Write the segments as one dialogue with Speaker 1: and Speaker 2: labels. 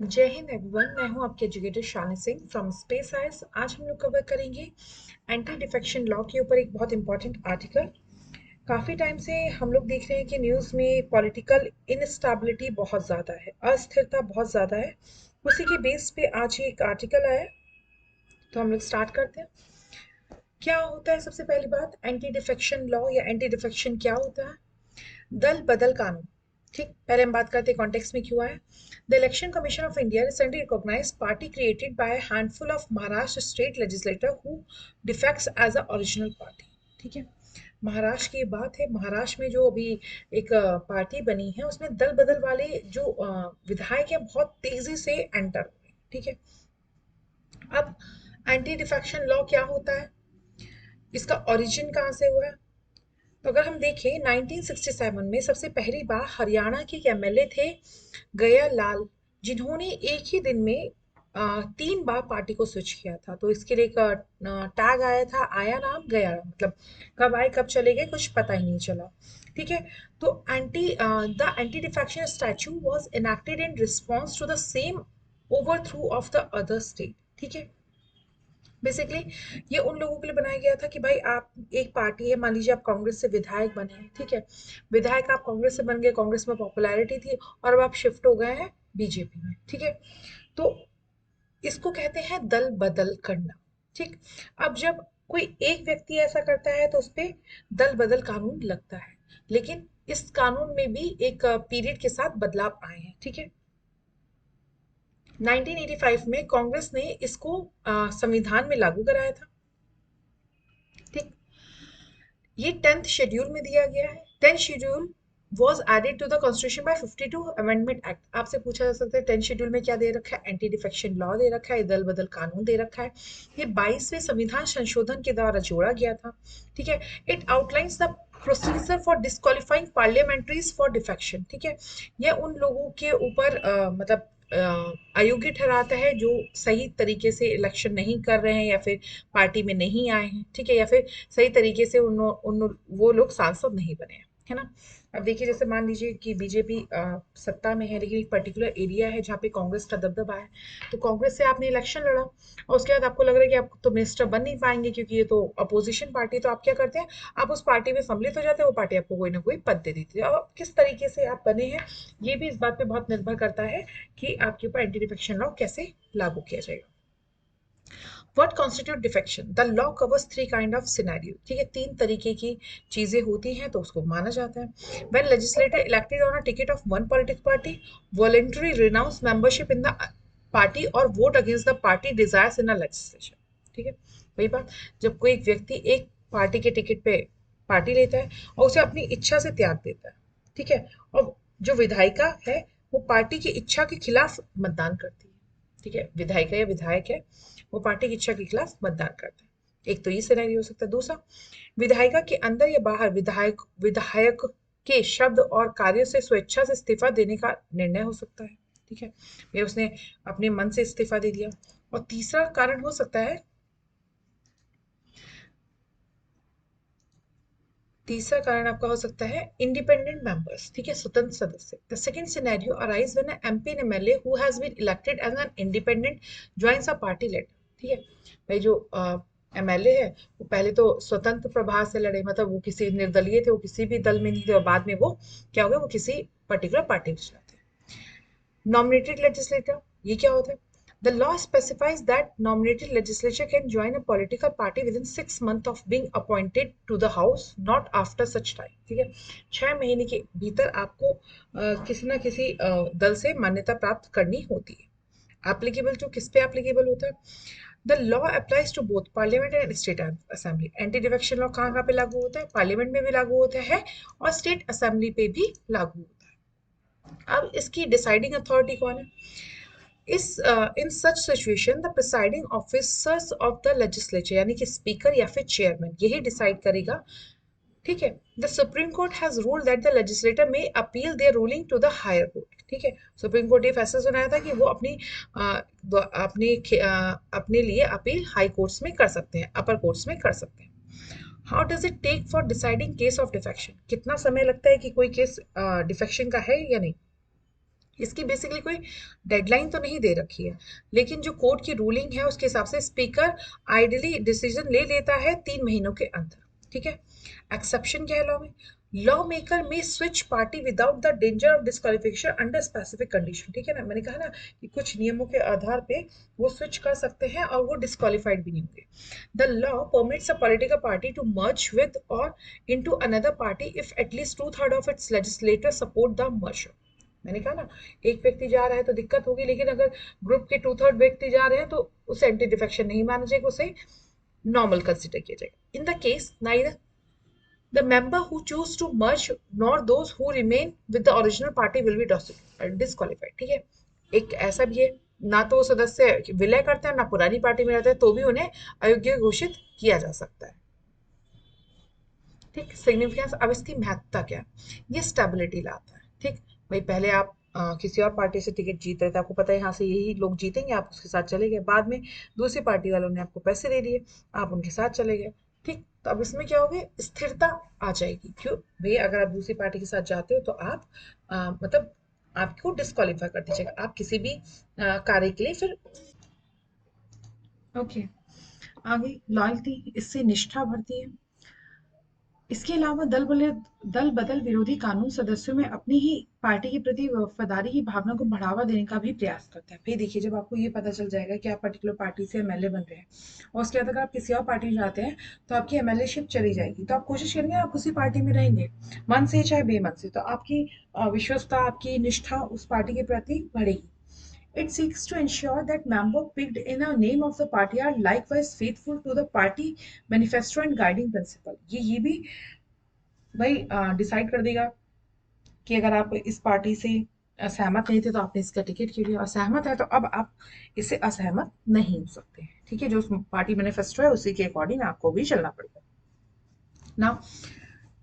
Speaker 1: जय हिंद एवरीवन। मैं हूं आपकी educator Shani Singh from space ice. आज हम लोग कवर करेंगे एंटी डिफेक्शन लॉ के ऊपर एक बहुत इंपॉर्टेंट आर्टिकल। काफ़ी टाइम से हम लोग देख रहे हैं कि न्यूज़ में पॉलिटिकल इनस्टेबिलिटी बहुत ज़्यादा है, अस्थिरता बहुत ज़्यादा है। उसी के बेस पे आज ये एक आर्टिकल आया, तो हम लोग स्टार्ट करते हैं। क्या होता है? सबसे पहली बात, एंटी डिफेक्शन लॉ या एंटी डिफेक्शन क्या होता है? दल बदल कानून। ठीक, पहले हम बात करते हैं कॉन्टेक्स्ट में क्यों आया। The Election Commission of India recently recognised party created by a handful of Maharashtra state legislator who defects as a original party. ठीक है, महाराष्ट्र की बात है। महाराष्ट्र में जो अभी एक पार्टी बनी है, उसमें दल बदल वाले जो विधायक हैं बहुत तेजी से एंटर हुए। ठीक है, अब एंटी डिफेक्शन लॉ क्या होता है, इसका ओरिजिन कहाँ से हुआ है? तो अगर हम देखें 1967 में सबसे पहली बार हरियाणा के एक एमएलए थे गया लाल, जिन्होंने एक ही दिन में 3 बार पार्टी को स्विच किया था। तो इसके लिए एक टैग आया था, आया नाम गया, मतलब कब आए कब चले गए कुछ पता ही नहीं चला। ठीक है, तो anti defection statute was enacted in response to the same overthrow of the other state. ठीक है, बेसिकली ये उन लोगों के लिए बनाया गया था कि भाई आप, एक पार्टी है, मान लीजिए आप कांग्रेस से विधायक बने हैं। ठीक है, विधायक आप कांग्रेस से बन गए, कांग्रेस में पॉपुलैरिटी थी और अब आप शिफ्ट हो गए हैं बीजेपी में। ठीक है, तो इसको कहते हैं दल बदल करना। ठीक, अब जब कोई एक व्यक्ति ऐसा करता है तो उस पे दल बदल कानून लगता है, लेकिन इस कानून में भी एक पीरियड के साथ बदलाव आए हैं। ठीक है, 1985 में कांग्रेस ने इसको संविधान में लागू कराया था। ठीक, ये 10th शेड्यूल में दिया गया है। 10th schedule was added to the constitution by 52 amendment act। आपसे पूछा जा सकता है 10th शेड्यूल में क्या दे रखा है? एंटी डिफेक्शन लॉ दे रखा है, दल बदल कानून दे रखा है। ये 22वें संविधान संशोधन के द्वारा जोड़ा गया था। ठीक है, it outlines the procedure for disqualifying parliamentarians for defection. ठीक है, यह उन लोगों के ऊपर मतलब अयोग्य ठहराता है जो सही तरीके से इलेक्शन नहीं कर रहे हैं या फिर पार्टी में नहीं आए हैं। ठीक है, या फिर सही तरीके से उन वो लोग सांसद नहीं बने हैं, है ना। अब देखिए, जैसे मान लीजिए कि बीजेपी सत्ता में है, लेकिन एक पर्टिकुलर एरिया है जहाँ पे कांग्रेस का दबदबा है। तो कांग्रेस से आपने इलेक्शन लड़ा और उसके बाद आपको लग रहा है कि आप तो मिनिस्टर बन नहीं पाएंगे क्योंकि ये तो अपोजिशन पार्टी है। तो आप क्या करते हैं, आप उस पार्टी में सम्मिलित हो जाते हैं, वो पार्टी आपको कोई ना कोई पद दे देती है। और किस तरीके से आप बने हैं, ये भी इस बात पे बहुत निर्भर करता है कि आपके ऊपर एंटी डिफेक्शन लॉ कैसे लागू किया जाएगा। What constitute defection? The law covers three kind of scenario. ठीक है, तीन तरीके की चीजें होती हैं तो उसको माना जाता है। When legislator elected on a ticket of one political party voluntary renounce membership in the party और vote against the party desires in a legislation. ठीक है, वही बात, जब कोई एक व्यक्ति एक पार्टी के टिकट पे पार्टी लेता है और उसे अपनी इच्छा से त्याग देता है। ठीक है, और जो विधायिका है वो पार्टी की इच्छा के खिलाफ मतदान करती है। ठीक है, विधायिका या विधायक है, वो पार्टी की इच्छा के खिलाफ मतदान करते हैं। एक तो ये सिनेरियो हो सकता है। दूसरा, विधायिका के अंदर या बाहर विधायक विधायक के शब्द और कार्यों से स्वेच्छा से इस्तीफा देने का निर्णय हो सकता है। ठीक है, या उसने अपने मन से इस्तीफा दे दिया। और तीसरा कारण हो सकता है, तीसरा कारण आपका हो सकता है इंडिपेंडेंट मेंबर्स। ठीक है, स्वतंत्र सदस्य। The second scenario arise when a MP and MLA who has been elected as an independent joins a party later. ठीक है, भाई जो एमएलए है वो पहले तो स्वतंत्र प्रभार से लड़े, मतलब वो किसी निर्दलीय थे, वो किसी भी दल में नहीं थे, और बाद में वो क्या हो गए, वो किसी पर्टिकुलर पार्टी में चले थे। Nominated legislator, ये क्या होता है? The law specifies that nominated legislature can join a political party within 6 months of being appointed to the house, not after such time। ठीक है, 6 महीने के भीतर आपको किसी ना किसी दल से मान्यता प्राप्त करनी होती है। एप्लीकेबल टू किस पे एप्लीकेबल होता है? The law applies to both Parliament and state assembly. Anti defection law कहाँ कहाँ पे लागू होता है? पार्लियामेंट में भी लागू होता है और स्टेट असेंबली पे भी लागू होता है। अब इसकी डिसाइडिंग अथॉरिटी कौन है? इस in such situation the presiding officers of the legislature, यानी कि स्पीकर या फिर चेयरमैन, यही डिसाइड करेगा। ठीक है, the supreme court has ruled that the legislator may appeal their ruling to the higher court. ठीक है, सुप्रीम कोर्ट ये फैसला सुनाया था कि वो अपने लिए अपील हाई कोर्ट्स में कर सकते हैं, अपर कोर्ट्स में कर सकते हैं। How does it take for deciding case of defection? कितना समय लगता है कि कोई केस डिफेक्शन का है या नहीं? इसकी बेसिकली कोई डेडलाइन तो नहीं दे रखी है, लेकिन जो कोर्ट की रूलिंग है उसके हिसाब से स्पीकर आइडली डिसीजन ले लेता है 3 महीनों के अंदर, ठीक है। एक्सेप्शन क्या है लॉ में? लॉ मेकर में switch party without the danger of disqualification under specific condition, ठीक है ना। मैंने कहा ना कि कुछ नियमों के आधार पे वो स्विच कर सकते हैं और वो डिस्क्वालिफाइड भी नहीं होंगे। The law permits a political party to merge with or into another party if at least 2/3 of its legislator support the merger. मैंने कहा ना, एक व्यक्ति जा रहा है तो दिक्कत होगी, लेकिन अगर ग्रुप के 2/3 व्यक्ति जा रहे हैं तो उसे एंटी डिफेक्शन नहीं माना जाएगा, उसे नॉर्मल कंसिडर किया जाएगा। In the case neither the member who choose to merge nor those who remain with the original party will be disqualified, ठीक है। एक ऐसा भी है, ना तो वो सदस्य विलय करते हैं ना पुरानी पार्टी में रहते हैं, तो भी उन्हें अयोग्य घोषित किया जा सकता है, ठीक। सिग्निफिकेंस, अब इसकी महत्ता क्या है? ये स्टेबिलिटी लाता है, ठीक। भाई पहले आप किसी और पार्टी से टिकट जीत रहे थे, आपको पता है यहाँ से यही लोग जीतेंगे, आप उसके साथ चले गए, बाद में दूसरी पार्टी वालों ने आपको पैसे दे दिए, आप उनके साथ चले गए, ठीक। तो अब इसमें क्या होगी? स्थिरता आ जाएगी। क्यों भाई? अगर आप दूसरी पार्टी के साथ जाते हो तो आप मतलब आपको डिस्क्वालीफाई कर दीजिएगा, आप किसी भी कार्य के लिए फिर। ओके, आगे लॉयल्टी, इससे निष्ठा बढ़ती है। इसके अलावा दल बदल विरोधी कानून सदस्यों में अपनी ही पार्टी के प्रति वफादारी की भावना को बढ़ावा देने का भी प्रयास करता है। फिर देखिए, जब आपको ये पता चल जाएगा कि आप पर्टिकुलर पार्टी से एमएलए बन रहे हैं और उसके बाद अगर आप किसी और पार्टी में जाते हैं तो आपकी एमएलए शिप चली जाएगी, तो आप कोशिश करेंगे आप उसी पार्टी में रहेंगे, मन से चाहे बेमन से, तो आपकी विश्वस्तता, आपकी निष्ठा उस पार्टी के प्रति बढ़ेगी। It seeks to ensure that members picked in a name of the party are likewise faithful to the party manifesto and guiding principle। ये भी भाई डिसाइड कर देगा कि अगर आप इस पार्टी से असहमत नहीं थे तो आपने इसका टिकट क्यों लिया, असहमत है तो अब आप इससे असहमत नहीं हो सकते हैं, ठीक है। जो उस पार्टी मैनिफेस्टो है उसी के अकॉर्डिंग आपको भी चलना पड़ेगा। Now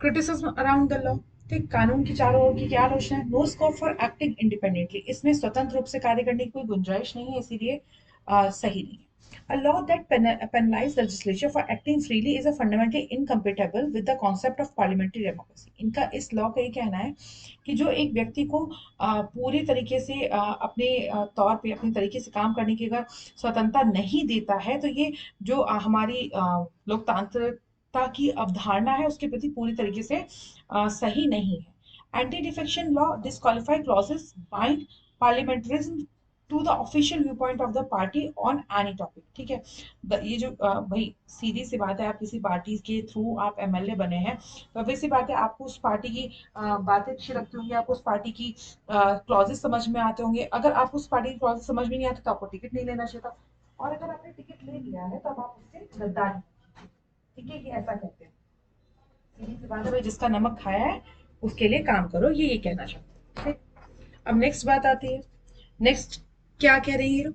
Speaker 1: criticism around the law, ठीक। कानून की चारों ओर की क्या आलोचना है? No scope for acting independently, इसमें स्वतंत्र रूप से कार्य करने की कोई गुंजाइश नहीं है, इसीलिए सही नहीं है। A law that penalizes legislature for acting freely is a fundamentally incompatible with the concept of parliamentary democracy। इनका इस लॉ का ये कहना है कि जो एक व्यक्ति को पूरी तरीके से अपने तौर पे अपने तरीके से काम करने की अगर स्वतंत्रता नहीं देता है, तो ये जो हमारी लोकतांत्रिकता की अवधारणा है उसके प्रति पूरी तरीके से सही नहीं है। Anti defection law disqualify clauses bind parliamentarians to the official view point of the party on any topic, ठीक है। ये जो भाई सीधी सी बात है, आप किसी पार्टी के थ्रू आप एमएलए बने हैं तो वैसी बात है आपको उस पार्टी की बातें अच्छी लगती होंगी, आपको उस पार्टी की क्लॉजेस समझ में आते होंगे। अगर आप उस पार्टी की क्लॉजेस समझ में नहीं आते तो आपको टिकट नहीं लेना चाहिए था, और अगर आपने टिकट ले लिया है तो अब आप उससे गद्दारी, ठीक है, कि ऐसा करते हैं। सीधी सी बात है भाई, जिसका नमक खाया है उसके लिए काम करो, ये कहना चाहते हैं, ठीक। अब नेक्स्ट बात आती है, नेक्स्ट क्या कह रही है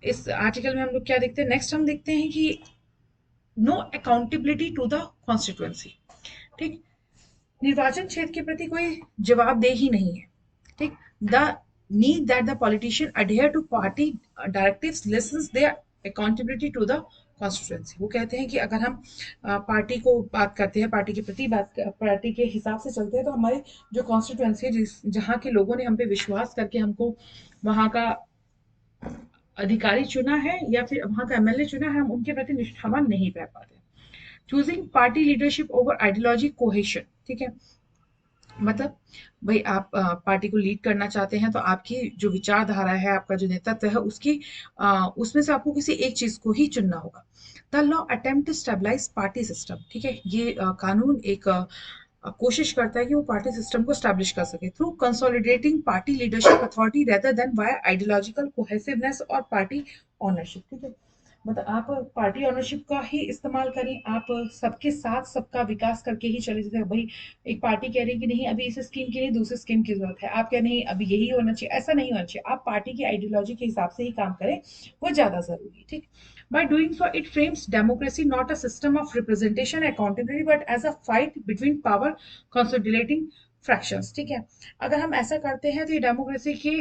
Speaker 1: इस आर्टिकल में? हम लोग क्या देखते हैं? नेक्स्ट हम देखते हैं कि no accountability to the constituency, ठीक। निर्वाचन क्षेत्र के प्रति कोई जवाबदेही नहीं है, ठीक। The need that the politician adhere to party directives lessens their accountability to the constituency. वो कहते हैं कि अगर हम पार्टी को बात करते हैं, पार्टी के प्रति पार्टी के हिसाब से चलते हैं, तो हमारे जो कॉन्स्टिट्यूएंसी है, जहाँ के लोगों ने हम पे विश्वास करके हमको वहाँ का अधिकारी चुना है या फिर वहां का एमएलए चुना है, हम उनके प्रति निष्ठावान नहीं रह पाते। Choosing party leadership over ideology cohesion, ठीक है। मतलब भाई आप पार्टी को लीड करना चाहते हैं तो आपकी जो विचारधारा है, आपका जो नेतृत्व है, उसकी उसमें से आपको किसी एक चीज को ही चुनना होगा। The law attempt to stabilise party system, ठीक है। ये कानून एक कोशिश करता है कि वो पार्टी सिस्टम को स्टैब्लिश कर सके through consolidating party leadership authority rather than via ideological cohesiveness और पार्टी ऑनरशिप, ठीक है। मतलब आप पार्टी ऑनरशिप का ही इस्तेमाल करें, आप सबके साथ सबका विकास करके ही चले जाते हैं। भाई एक पार्टी कह रही है कि नहीं अभी इस स्कीम के लिए दूसरी स्कीम की जरूरत है, आप कह नहीं अभी यही होना चाहिए, ऐसा नहीं होना चाहिए। आप पार्टी की आइडियोलॉजी के हिसाब से ही काम करें, वो ज्यादा जरूरी है, ठीक। By doing so, it frames democracy not a system of representation and accountability, but as a fight between power consolidating fractions, ठीक है। अगर हम ऐसा करते हैं तो ये डेमोक्रेसी के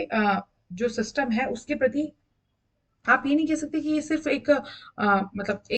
Speaker 1: जो सिस्टम है उसके प्रति आप ये नहीं कह सकते कि ये सिर्फ एक मतलब